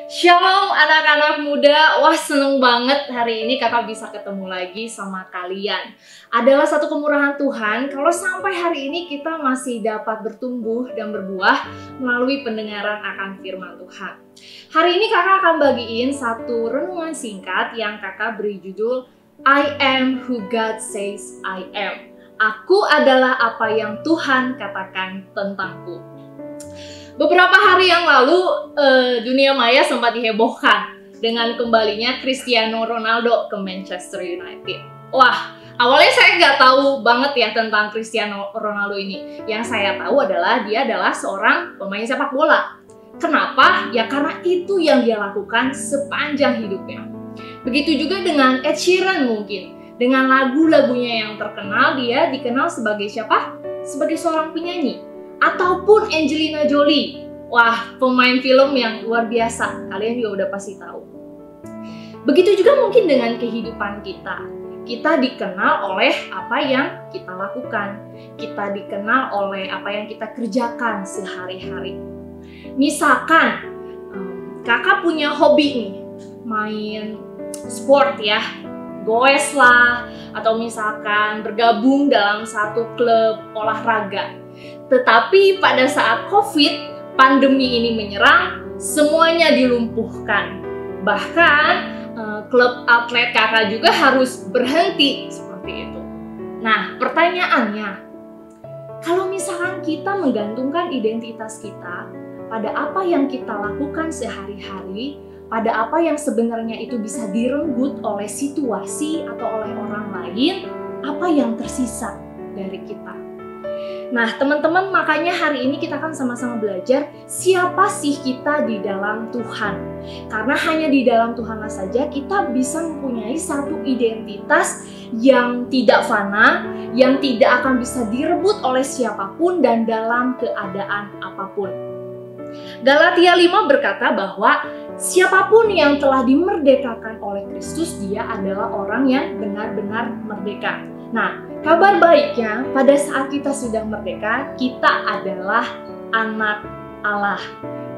Shalom anak-anak muda, wah seneng banget hari ini kakak bisa ketemu lagi sama kalian. Adalah satu kemurahan Tuhan kalau sampai hari ini kita masih dapat bertumbuh dan berbuah melalui pendengaran akan firman Tuhan. Hari ini kakak akan bagiin satu renungan singkat yang kakak beri judul I am who God says I am. Aku adalah apa yang Tuhan katakan tentangku. Beberapa hari yang lalu, dunia maya sempat dihebohkan dengan kembalinya Cristiano Ronaldo ke Manchester United. Wah, awalnya saya nggak tahu banget ya tentang Cristiano Ronaldo ini. Yang saya tahu adalah dia adalah seorang pemain sepak bola. Kenapa? Ya karena itu yang dia lakukan sepanjang hidupnya. Begitu juga dengan Ed Sheeran mungkin. Dengan lagu-lagunya yang terkenal, dia dikenal sebagai siapa? Sebagai seorang penyanyi. Ataupun Angelina Jolie. Wah, pemain film yang luar biasa. Kalian juga udah pasti tahu. Begitu juga mungkin dengan kehidupan kita. Kita dikenal oleh apa yang kita lakukan. Kita dikenal oleh apa yang kita kerjakan sehari-hari. Misalkan, kakak punya hobi nih, main sport ya. Goes lah, atau misalkan bergabung dalam satu klub olahraga. Tetapi pada saat COVID, pandemi ini menyerang, semuanya dilumpuhkan. Bahkan klub atlet kakak juga harus berhenti seperti itu. Nah, pertanyaannya, kalau misalkan kita menggantungkan identitas kita pada apa yang kita lakukan sehari-hari, pada apa yang sebenarnya itu bisa direnggut oleh situasi atau oleh orang lain, apa yang tersisa dari kita? Nah, teman-teman, makanya hari ini kita akan sama-sama belajar siapa sih kita di dalam Tuhan. Karena hanya di dalam Tuhanlah saja kita bisa mempunyai satu identitas yang tidak fana, yang tidak akan bisa direbut oleh siapapun dan dalam keadaan apapun. Galatia 5 berkata bahwa siapapun yang telah dimerdekakan oleh Kristus, dia adalah orang yang benar-benar merdeka. Nah, kabar baiknya pada saat kita sudah merdeka, kita adalah anak Allah.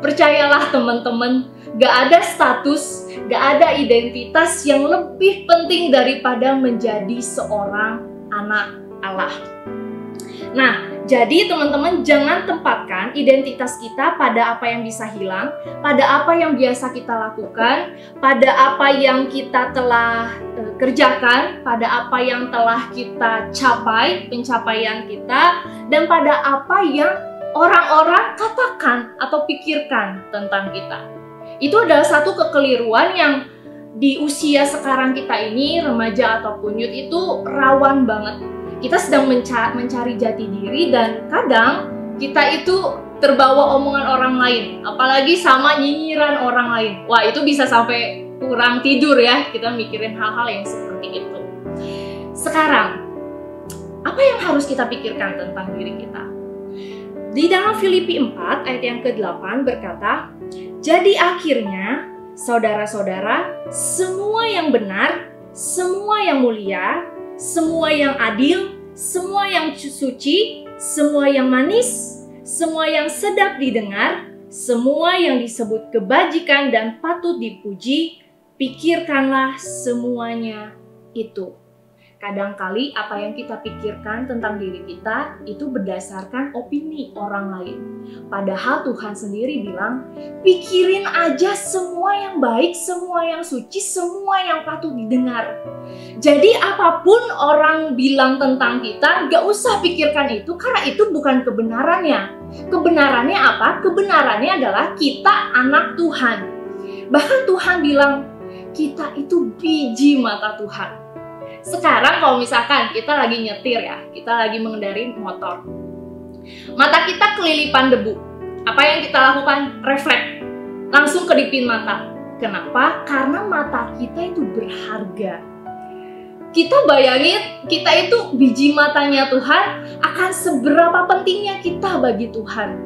Percayalah teman-teman, gak ada status, gak ada identitas yang lebih penting daripada menjadi seorang anak Allah. Nah, jadi teman-teman jangan tempatkan identitas kita pada apa yang bisa hilang, pada apa yang biasa kita lakukan, pada apa yang kita telah kerjakan, pada apa yang telah kita capai, pencapaian kita, dan pada apa yang orang-orang katakan atau pikirkan tentang kita. Itu adalah satu kekeliruan yang di usia sekarang kita ini, remaja ataupun youth, itu rawan banget. Kita sedang mencari jati diri dan kadang kita itu terbawa omongan orang lain, apalagi sama nyinyiran orang lain. Wah, itu bisa sampai kurang tidur ya, kita mikirin hal-hal yang seperti itu. Sekarang, apa yang harus kita pikirkan tentang diri kita? Di dalam Filipi 4 ayat yang ke-8 berkata, "Jadi akhirnya, saudara-saudara, semua yang benar, semua yang mulia, semua yang adil, semua yang suci, semua yang manis, semua yang sedap didengar, semua yang disebut kebajikan dan patut dipuji, pikirkanlah semuanya itu." Kadangkali apa yang kita pikirkan tentang diri kita itu berdasarkan opini orang lain. Padahal Tuhan sendiri bilang, pikirin aja semua yang baik, semua yang suci, semua yang patut didengar. Jadi apapun orang bilang tentang kita, gak usah pikirkan itu karena itu bukan kebenarannya. Kebenarannya apa? Kebenarannya adalah kita anak Tuhan. Bahkan Tuhan bilang, kita itu biji mata Tuhan. Sekarang kalau misalkan kita lagi nyetir ya, kita lagi mengendarai motor, mata kita kelilipan debu, apa yang kita lakukan? Refleks, langsung kedipin mata. Kenapa? Karena mata kita itu berharga. Kita bayangin, kita itu biji matanya Tuhan, akan seberapa pentingnya kita bagi Tuhan.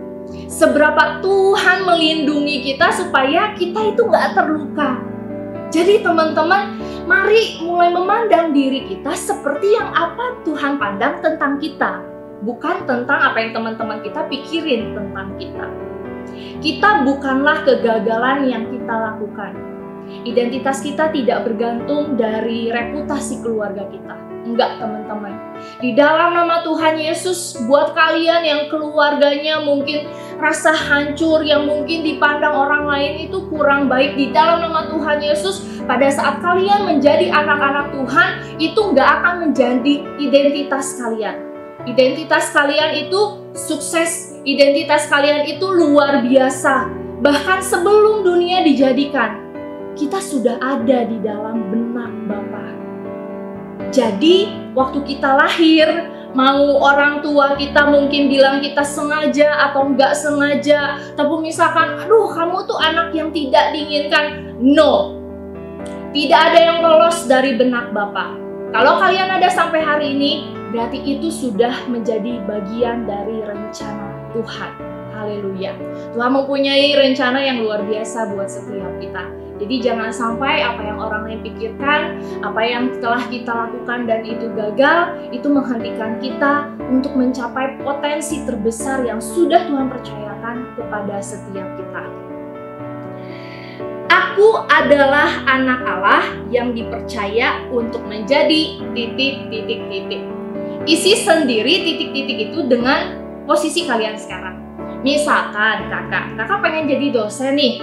Seberapa Tuhan melindungi kita supaya kita itu gak terluka. Jadi teman-teman, mari mulai memandang diri kita seperti yang apa Tuhan pandang tentang kita. Bukan tentang apa yang teman-teman kita pikirin tentang kita. Kita bukanlah kegagalan yang kita lakukan. Identitas kita tidak bergantung dari reputasi keluarga kita. Enggak, teman-teman. Di dalam nama Tuhan Yesus, buat kalian yang keluarganya mungkin rasa hancur, yang mungkin dipandang orang lain itu kurang baik, di dalam nama Tuhan Yesus, pada saat kalian menjadi anak-anak Tuhan, itu enggak akan menjadi identitas kalian. Identitas kalian itu sukses, identitas kalian itu luar biasa. Bahkan sebelum dunia dijadikan, kita sudah ada di dalam benak Bapa. Jadi, waktu kita lahir, mau orang tua kita mungkin bilang kita sengaja atau nggak sengaja, tapi misalkan, aduh kamu tuh anak yang tidak diinginkan. No, tidak ada yang lolos dari benak Bapa. Kalau kalian ada sampai hari ini, berarti itu sudah menjadi bagian dari rencana Tuhan. Haleluya. Tuhan mempunyai rencana yang luar biasa buat setiap kita. Jadi jangan sampai apa yang orang lain pikirkan, apa yang telah kita lakukan dan itu gagal, itu menghentikan kita untuk mencapai potensi terbesar yang sudah Tuhan percayakan kepada setiap kita. Aku adalah anak Allah yang dipercaya untuk menjadi titik-titik-titik. Isi sendiri titik-titik itu dengan posisi kalian sekarang. Misalkan kakak pengen jadi dosen nih.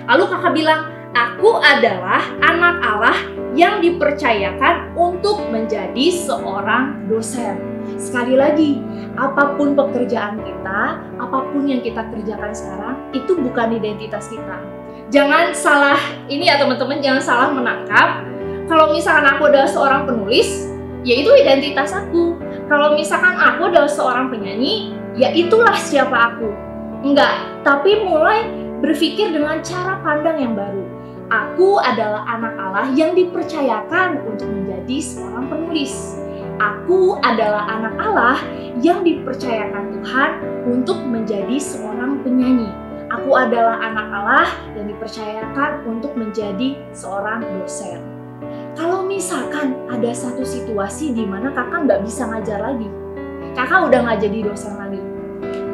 Lalu kakak bilang, aku adalah anak Allah yang dipercayakan untuk menjadi seorang dosen. Sekali lagi, apapun pekerjaan kita, apapun yang kita kerjakan sekarang, itu bukan identitas kita. Jangan salah, ini ya teman-teman, jangan salah menangkap. Kalau misalkan aku adalah seorang penulis, ya itu identitas aku. Kalau misalkan aku adalah seorang penyanyi, ya itulah siapa aku. Enggak, tapi mulai berpikir dengan cara pandang yang baru. Aku adalah anak Allah yang dipercayakan untuk menjadi seorang penulis. Aku adalah anak Allah yang dipercayakan Tuhan untuk menjadi seorang penyanyi. Aku adalah anak Allah yang dipercayakan untuk menjadi seorang dosen. Kalau misalkan ada satu situasi di mana kakak nggak bisa ngajar lagi, kakak udah nggak jadi dosen lagi,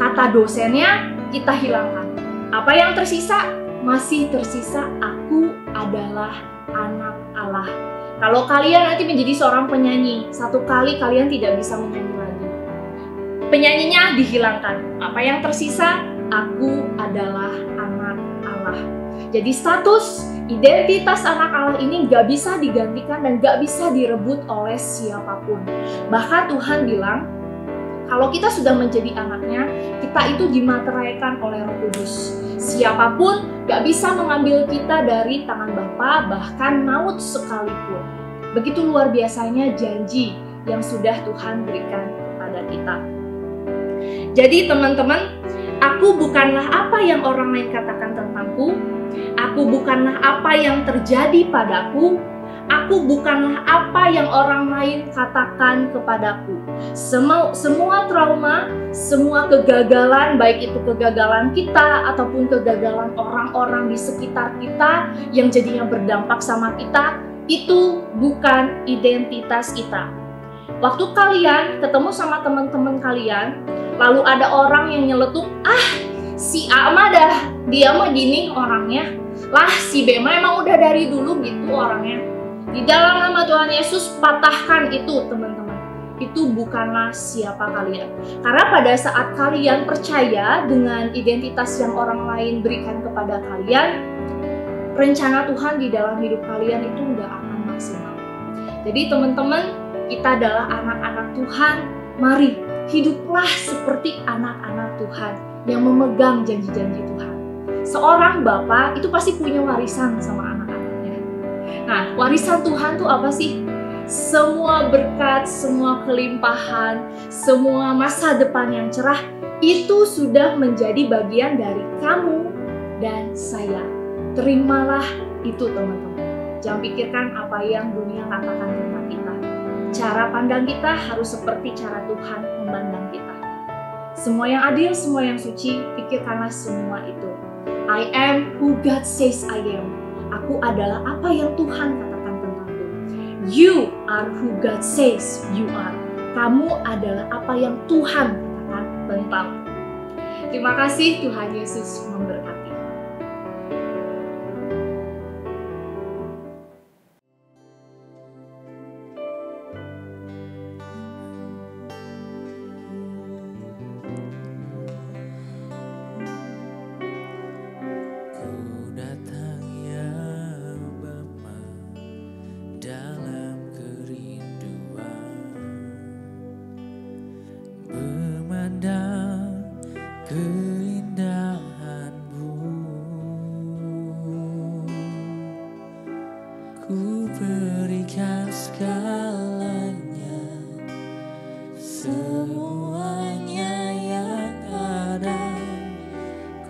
kata dosennya kita hilangkan. Apa yang tersisa? Masih tersisa aku adalah anak Allah. Kalau kalian nanti menjadi seorang penyanyi, satu kali kalian tidak bisa menyanyi lagi, penyanyinya dihilangkan. Apa yang tersisa? Aku adalah anak Allah. Jadi status identitas anak Allah ini gak bisa digantikan dan gak bisa direbut oleh siapapun. Bahkan Tuhan bilang, kalau kita sudah menjadi anaknya, kita itu dimateraikan oleh Roh Kudus. Siapapun gak bisa mengambil kita dari tangan Bapa, bahkan maut sekalipun. Begitu luar biasanya janji yang sudah Tuhan berikan kepada kita. Jadi teman-teman, aku bukanlah apa yang orang lain katakan tentangku. Aku bukanlah apa yang terjadi padaku. Aku bukanlah apa yang orang lain katakan kepadaku. Semua trauma, semua kegagalan, baik itu kegagalan kita ataupun kegagalan orang-orang di sekitar kita yang jadinya berdampak sama kita, itu bukan identitas kita. Waktu kalian ketemu sama teman-teman kalian, lalu ada orang yang nyeletuk, si A mah dia mah gini orangnya, lah si B mah emang udah dari dulu gitu orangnya. Di dalam nama Tuhan Yesus, patahkan itu teman-teman. Itu bukanlah siapa kalian. Karena pada saat kalian percaya dengan identitas yang orang lain berikan kepada kalian, rencana Tuhan di dalam hidup kalian itu nggak akan maksimal. Jadi teman-teman, kita adalah anak-anak Tuhan. Mari hiduplah seperti anak-anak Tuhan yang memegang janji-janji Tuhan. Seorang bapak itu pasti punya warisan sama anak-anaknya. Nah, warisan Tuhan tuh apa sih? Semua berkat, semua kelimpahan, semua masa depan yang cerah, itu sudah menjadi bagian dari kamu dan saya. Terimalah itu teman-teman. Jangan pikirkan apa yang dunia katakan tentang kita. Cara pandang kita harus seperti cara Tuhan memandang kita. Semua yang adil, semua yang suci, pikirkanlah semua itu. I am who God says I am. Aku adalah apa yang Tuhan katakan tentangku. You are who God says you are. Kamu adalah apa yang Tuhan katakan tentangmu. Terima kasih, Tuhan Yesus memberkati. Ku berikan segalanya, semuanya yang ada.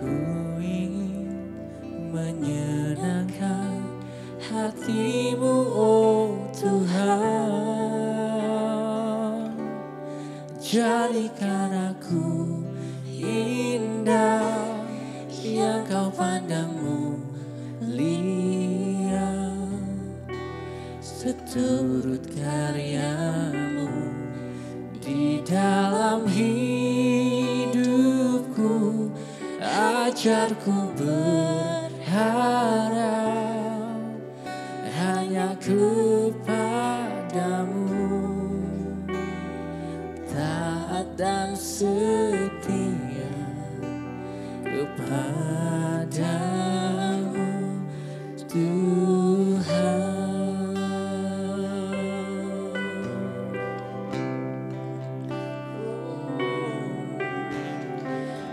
Ku ingin menyenangkan hatimu, oh Tuhan. Jadikan aku indah yang kau pandang mulia, seturut karyamu di dalam hidupku. Ajarku berharap hanya kepadamu, taat dan setia kepadamu Tuhan.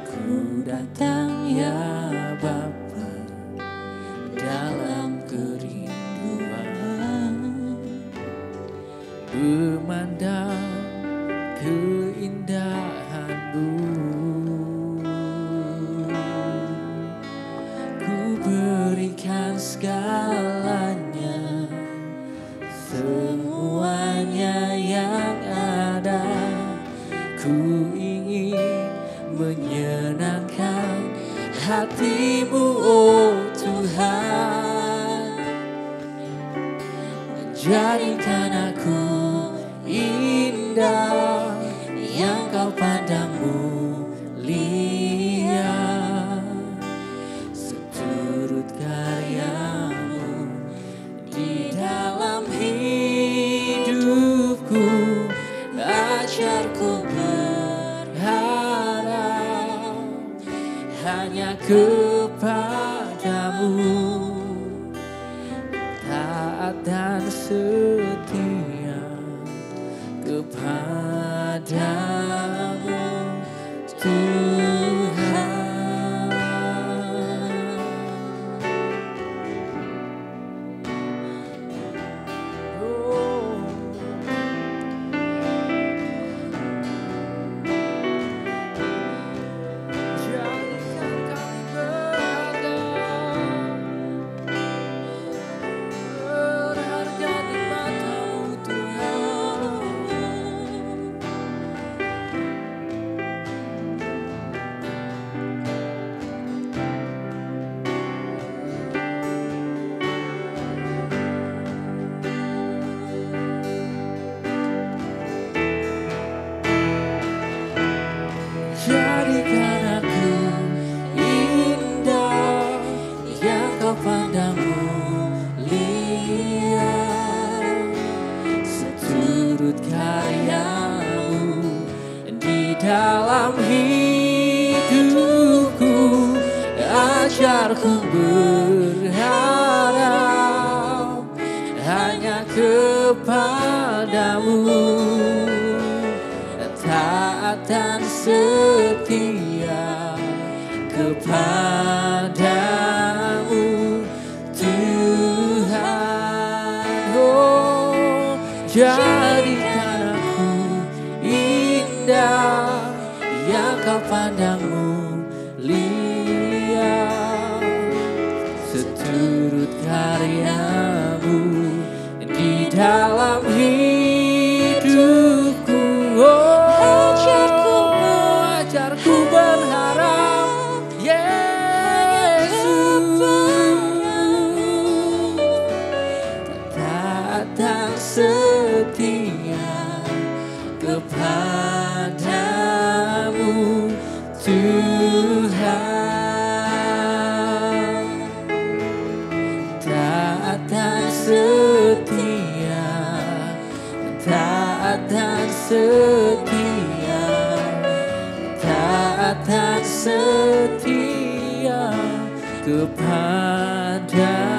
Ku datang ya Bapa dalam kerinduan, memandang keindahan-Mu. Ku berikan segalanya, semuanya yang ada. Ku ingin menyenangkan hatimu, oh Tuhan. Jadikan aku indah yang kau pandang mulia, seturut karyamu di dalam hidupku. Ajarku berharap hanya kepadamu, taat dan setia kepadamu Tuhan. Oh. Jadikan kami berharga di mata-Mu Tuhan. Jadikan aku indah yang kau pandang mulia, seturut karyamu di dalam hidupku. Ajarku berharap hanya kepadamu, taat dan setia kepadamu Tuhan. Oh, jadikan aku indah yang kau pandang mulia, seturut karyamu di dalam hidupku. Oh, ajarku berharap Yesus, taat dan setia kepadamu Tuhan. setia, taat dan setia kepada